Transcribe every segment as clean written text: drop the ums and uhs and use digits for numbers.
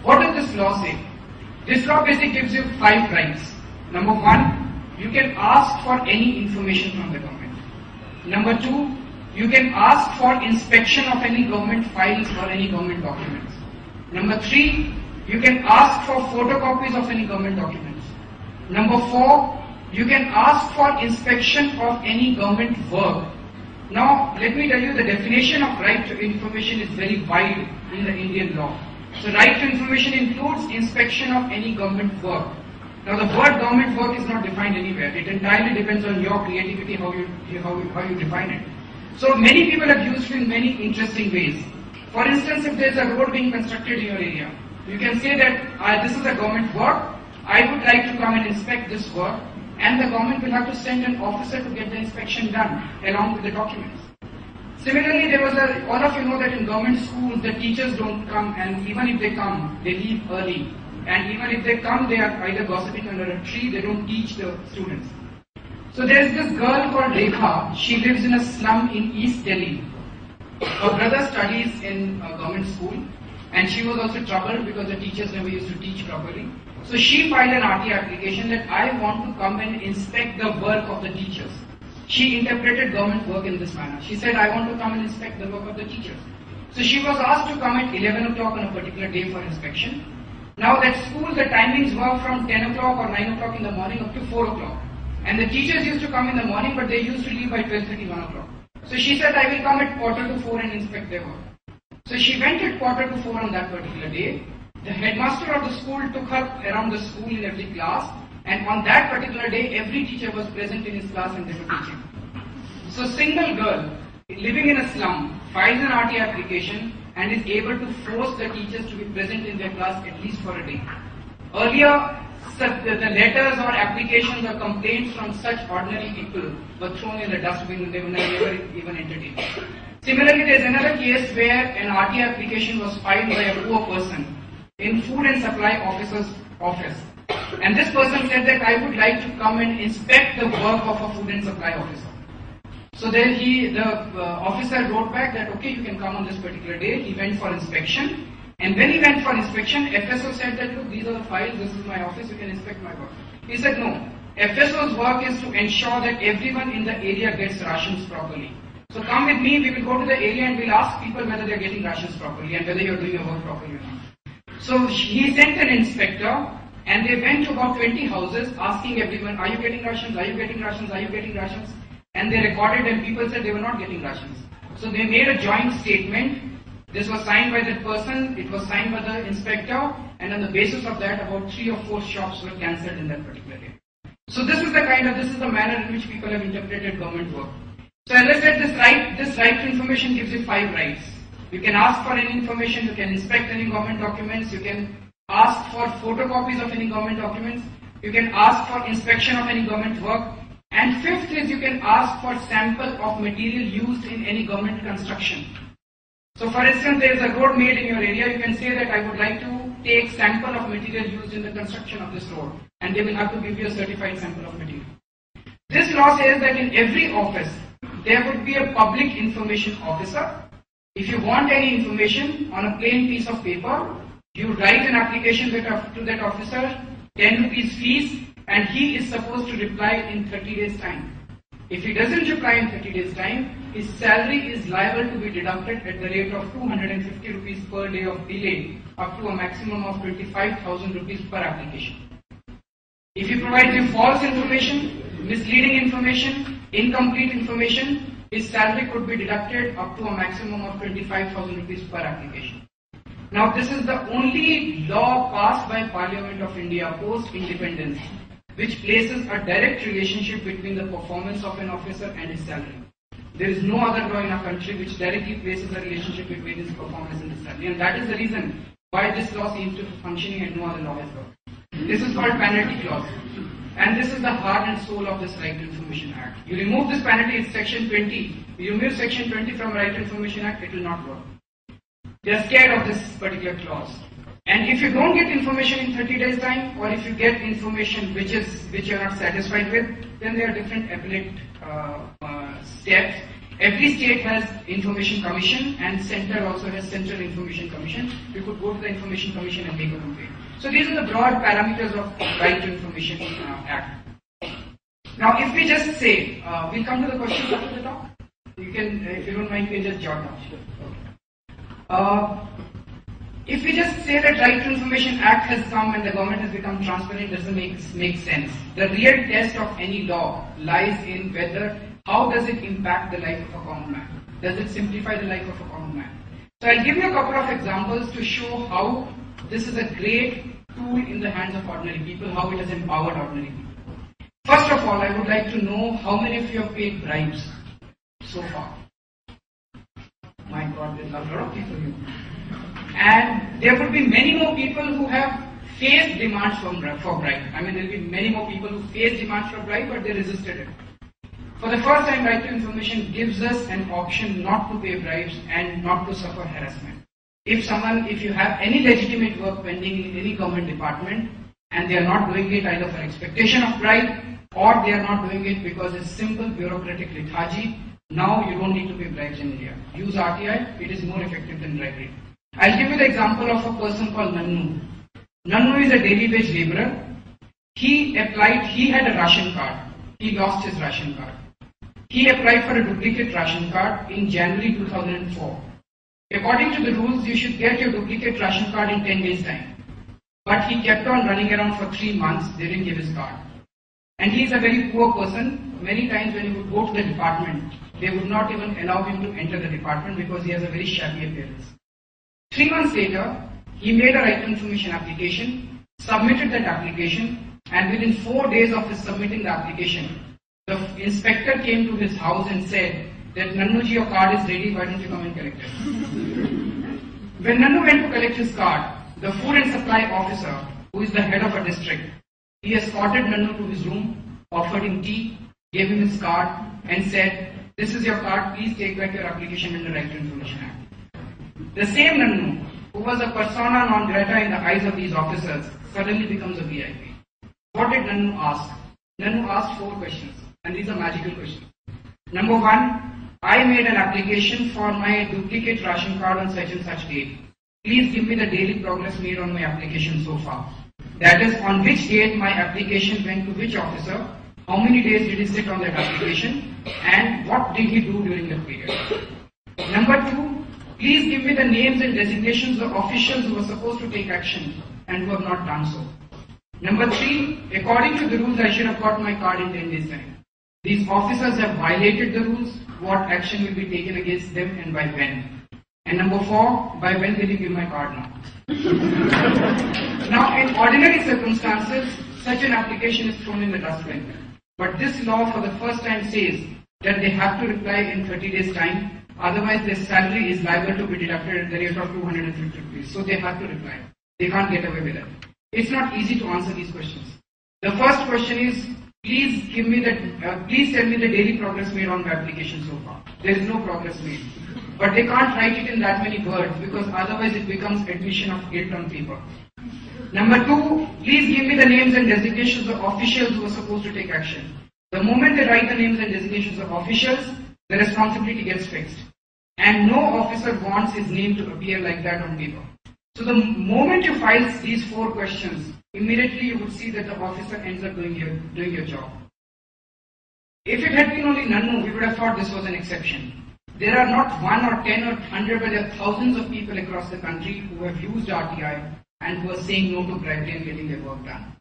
What does this law say? This law basically gives you 5 rights. Number 1, you can ask for any information from the government. Number 2, you can ask for inspection of any government files or any government documents. Number 3, you can ask for photocopies of any government documents. Number 4, you can ask for inspection of any government work. Now, let me tell you, the definition of right to information is very wide in the Indian law. So, right to information includes inspection of any government work. Now, the word government work is not defined anywhere. It entirely depends on your creativity, how you define it. So, many people have used it in many interesting ways. For instance, if there is a road being constructed in your area, you can say that this is a government work, I would like to come and inspect this work, and the government will have to send an officer to get the inspection done along with the documents. Similarly, all of you know that in government schools the teachers don't come, and even if they come, they leave early. And even if they come, they are either gossiping under a tree, they don't teach the students. So there is this girl called Rekha, she lives in a slum in East Delhi. Her brother studies in a government school, and she was also troubled because the teachers never used to teach properly. So she filed an RTI application that I want to come and inspect the work of the teachers. She interpreted government work in this manner. She said, I want to come and inspect the work of the teachers. So she was asked to come at 11 o'clock on a particular day for inspection. Now that school, the timings were from 10 o'clock or 9 o'clock in the morning up to 4 o'clock. And the teachers used to come in the morning, but they used to leave by 12:30, 1 o'clock. So she said, I will come at 3:45 and inspect their work. So she went at 3:45 on that particular day. The headmaster of the school took her around the school in every class, and on that particular day, every teacher was present in his class and they were teaching. So single girl, living in a slum, files an RTI application and is able to force the teachers to be present in their class at least for a day. Earlier, the letters or applications or complaints from such ordinary people were thrown in the dustbin and they were never even entertained. Similarly, there is another case where an RTI application was filed by a poor person in Food and Supply Officer's office. And this person said that I would like to come and inspect the work of a Food and Supply Officer. So then the officer wrote back that okay, you can come on this particular day. He went for inspection. And when he went for inspection, FSO said that look, these are the files, this is my office, you can inspect my work. He said no. FSO's work is to ensure that everyone in the area gets rations properly. So come with me, we will go to the area and we'll ask people whether they're getting rations properly and whether you're doing your work properly or not. So he sent an inspector and they went to about 20 houses asking everyone, are you getting rations, are you getting rations, are you getting rations? And they recorded and people said they were not getting rations. So they made a joint statement. This was signed by that person, it was signed by the inspector, and on the basis of that about 3 or 4 shops were cancelled in that particular day. So this is the manner in which people have interpreted government work. So as I said, this right to information gives you 5 rights. You can ask for any information, you can inspect any government documents, you can ask for photocopies of any government documents, you can ask for inspection of any government work, and 5th is you can ask for sample of material used in any government construction. So for instance, there is a road made in your area, you can say that I would like to take sample of material used in the construction of this road, and they will have to give you a certified sample of material. This law says that in every office, there would be a public information officer. If you want any information on a plain piece of paper, you write an application to that officer, 10 rupees fees, and he is supposed to reply in 30 days time. If he doesn't reply in 30 days time, his salary is liable to be deducted at the rate of 250 rupees per day of delay, up to a maximum of 25,000 rupees per application. If he provides you false information, misleading information, incomplete information, his salary could be deducted up to a maximum of 25,000 rupees per application. Now this is the only law passed by Parliament of India post-independence which places a direct relationship between the performance of an officer and his salary. There is no other law in our country which directly places a relationship between his performance and his salary, and that is the reason why this law seems to be functioning and no other law has got. This is called penalty clause. And this is the heart and soul of this Right to Information Act. You remove this penalty, it's section 20. You remove section 20 from Right to Information Act, it will not work. They are scared of this particular clause. And if you don't get information in 30 days time, or if you get information which you are not satisfied with, then there are different appellate steps. Every state has Information Commission and center also has Central Information Commission. You could go to the Information Commission and make a complaint. So these are the broad parameters of Right to Information Act. Now if we just say, we'll come to the questions after the talk. You can, if you don't mind, you can just jot down. If we just say that Right to Information Act has come and the government has become transparent, doesn't make sense. The real test of any law lies in whether, how does it impact the life of a common man? Does it simplify the life of a common man? So I'll give you a couple of examples to show how this is a great tool in the hands of ordinary people, how it has empowered ordinary people. First of all, I would like to know how many of you have paid bribes so far. My God, there's a lot of people here. And there would be many more people who have faced demands for bribe. I mean, there will be many more people who faced demands for bribe, but they resisted it. For the first time, Right to Information gives us an option not to pay bribes and not to suffer harassment. If you have any legitimate work pending in any government department and they are not doing it either for expectation of bribe or they are not doing it because it's simple bureaucratic lethargy, now you don't need to pay bribes in India. Use RTI, it is more effective than bribery. I'll give you the example of a person called Nannu. Nannu is a daily wage laborer. He had a ration card. He lost his ration card. He applied for a duplicate ration card in January 2004. According to the rules, you should get your duplicate ration card in 10 days' time. But he kept on running around for 3 months, they didn't give his card. And he is a very poor person. Many times when he would go to the department, they would not even allow him to enter the department because he has a very shabby appearance. 3 months later, he made a Right to Information application, submitted that application, and within 4 days of his submitting the application, the inspector came to his house and said that Nannuji, your card is ready, why don't you come and collect it? When Nannu went to collect his card, the food and supply officer, who is the head of a district, he escorted Nannu to his room, offered him tea, gave him his card, and said, this is your card, please take back your application under Right to Information Act. The same Nannu, who was a persona non grata in the eyes of these officers, suddenly becomes a VIP. What did Nannu ask? Nannu asked 4 questions, and these are magical questions. Number 1, I made an application for my duplicate ration card on such and such date. Please give me the daily progress made on my application so far. That is, on which date my application went to which officer, how many days did he sit on that application, and what did he do during that period. Number 2, please give me the names and designations of officials who were supposed to take action and who have not done so. Number 3, according to the rules, I should have got my card in 10 days' time. These officers have violated the rules. What action will be taken against them and by when? And number 4, by when will you give my card now? Now, in ordinary circumstances, such an application is thrown in the dustbin. But this law for the first time says that they have to reply in 30 days' time. Otherwise, their salary is liable to be deducted at the rate of 250 rupees. So they have to reply. They can't get away with it. It's not easy to answer these questions. The first question is, please tell me the daily progress made on the application so far. There is no progress made. But they can't write it in that many words because otherwise it becomes admission of guilt on paper. Number 2, please give me the names and designations of officials who are supposed to take action. The moment they write the names and designations of officials, the responsibility gets fixed. And no officer wants his name to appear like that on paper. So the moment you file these 4 questions, immediately you would see that the officer ends up doing your job. If it had been only Nannu, we would have thought this was an exception. There are not 1 or 10 or 100, but there are thousands of people across the country who have used RTI and who are saying no to bribery and getting their work done.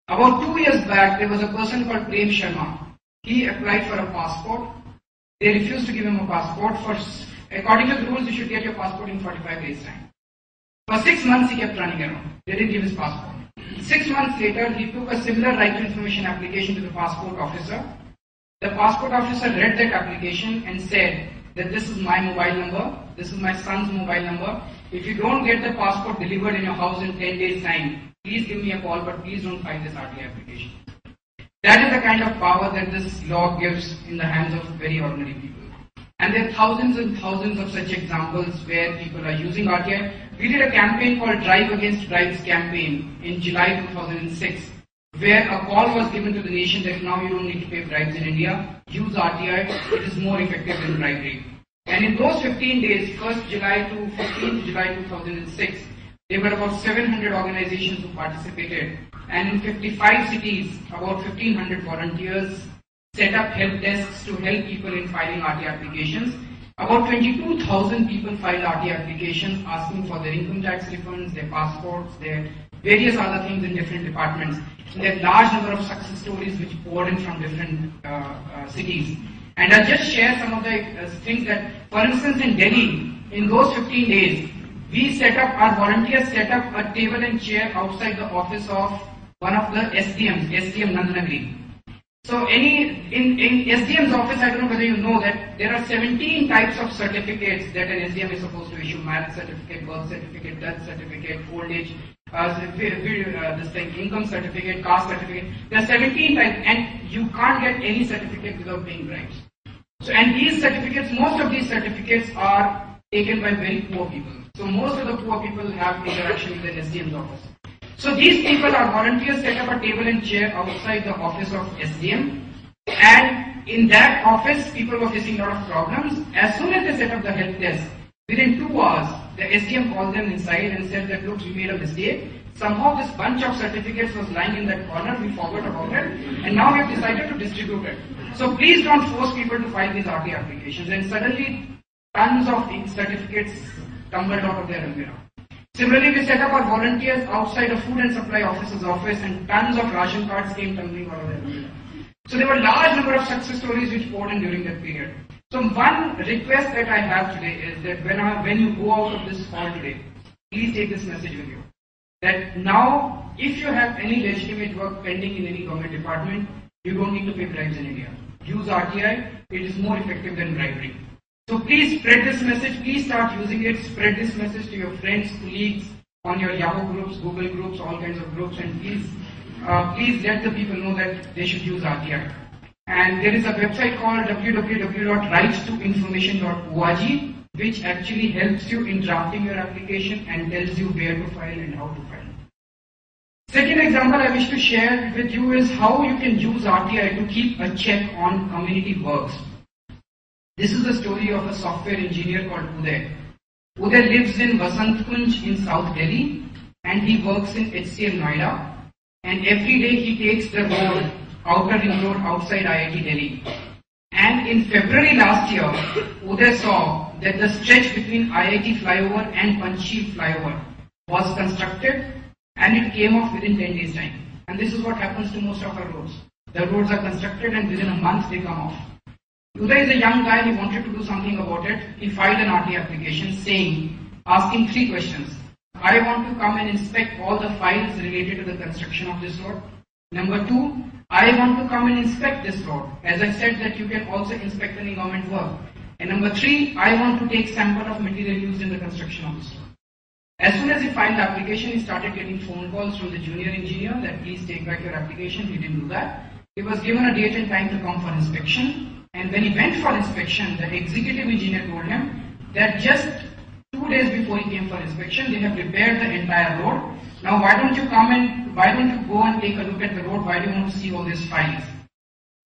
About 2 years back, there was a person called Prem Sharma. He applied for a passport. They refused to give him a passport. According to the rules, you should get your passport in 45 days' time. For 6 months, he kept running around. They didn't give his passport. 6 months later, he took a similar Right to Information application to the passport officer. The passport officer read that application and said that this is my mobile number, this is my son's mobile number. If you don't get the passport delivered in your house in 10 days' time, please give me a call, but please don't file this RTI application. That is the kind of power that this law gives in the hands of very ordinary people. And there are thousands and thousands of such examples where people are using RTI. We did a campaign called Drive Against Bribes campaign in July 2006, where a call was given to the nation that now you don't need to pay bribes in India. Use RTI, it is more effective than bribery. And in those 15 days, 1st July to 15th July 2006, there were about 700 organizations who participated. And in 55 cities, about 1,500 volunteers set up help desks to help people in filing RT applications. About 22,000 people filed RT applications asking for their income tax refunds, their passports, their various other things in different departments. And there are large number of success stories which poured in from different cities. And I'll just share some of the things that, for instance, in Delhi, in those 15 days, our volunteers set up a table and chair outside the office of one of the SDMs, SDM Nandanagri. So in SDM's office, I don't know whether you know that there are 17 types of certificates that an SDM is supposed to issue: marriage certificate, birth certificate, death certificate, old age, income certificate, caste certificate. There are 17 types, and you can't get any certificate without paying bribes. So, and these certificates, most of these certificates are taken by very poor people. So most of the poor people have interaction with the SDM's office. So these people, our volunteers, set up a table and chair outside the office of SDM, and in that office, people were facing a lot of problems. As soon as they set up the help desk, within 2 hours, the SDM called them inside and said that, look, we made a mistake. Somehow this bunch of certificates was lying in that corner, we forgot about it, and now we have decided to distribute it. So please don't force people to file these RT applications. And suddenly, tons of certificates tumbled out of their umbrella. Similarly, we set up our volunteers outside a food and supply officer's office, and tons of ration cards came tumbling out of their umbrella. So there were a large number of success stories which poured in during that period. So one request that I have today is that when you go out of this hall today, please take this message with you. That now, if you have any legitimate work pending in any government department, you don't need to pay bribes in India. Use RTI, it is more effective than bribery. So please spread this message, please start using it, spread this message to your friends, colleagues, on your Yahoo groups, Google groups, all kinds of groups, and please let the people know that they should use RTI. And there is a website called www.rightstoinformation.org, which actually helps you in drafting your application and tells you where to file and how to file. Second example I wish to share with you is how you can use RTI to keep a check on community works. This is the story of a software engineer called Uday. Uday lives in Vasant Kunj in South Delhi, and he works in HCL Noida, and every day he takes the road, outer ring road outside IIT Delhi. And in February last year, Uday saw that the stretch between IIT flyover and Panchsheel flyover was constructed, and it came off within 10 days time. And this is what happens to most of our roads. The roads are constructed and within a month they come off. Uday is a young guy, he wanted to do something about it. He filed an RT application asking 3 questions. I want to come and inspect all the files related to the construction of this road. Number 2, I want to come and inspect this road. As I said that you can also inspect any government work. And number 3, I want to take sample of material used in the construction of this road. As soon as he filed the application, he started getting phone calls from the junior engineer that please take back your application. He didn't do that. He was given a date and time to come for inspection. And when he went for inspection, the executive engineer told him that just 2 days before he came for inspection, they have repaired the entire road. Now why don't you go and take a look at the road? Why do you want to see all these files?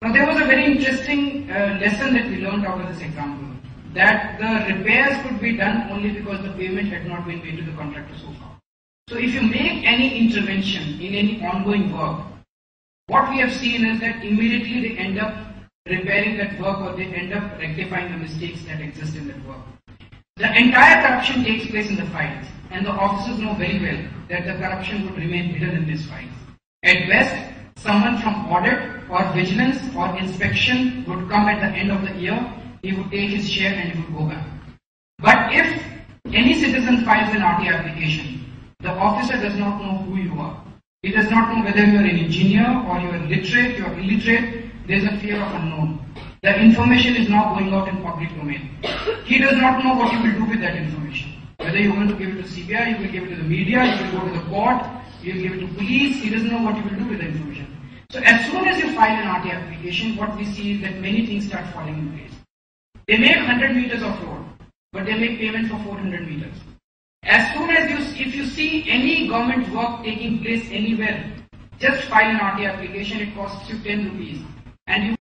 Now there was a very interesting lesson that we learned out of this example. That the repairs could be done only because the payment had not been paid to the contractor so far. So if you make any intervention in any ongoing work, what we have seen is that immediately they end up repairing that work, or they end up rectifying the mistakes that exist in that work. The entire corruption takes place in the files, and the officers know very well that the corruption would remain hidden in these files. At best, someone from audit or vigilance or inspection would come at the end of the year, he would take his share and he would go back. But if any citizen files an RT application, the officer does not know who you are. He does not know whether you are an engineer or you are literate, you are illiterate. There is a fear of unknown. The information is not going out in public domain. He does not know what you will do with that information. Whether you are going to give it to CBI, you will give it to the media, you will go to the court, you will give it to police. He doesn't know what you will do with the information. So as soon as you file an RT application, what we see is that many things start falling in place. They make 100 meters of road, but they make payment for 400 meters. As soon as if you see any government work taking place anywhere, Just file an RTI application, it costs you 10 rupees and you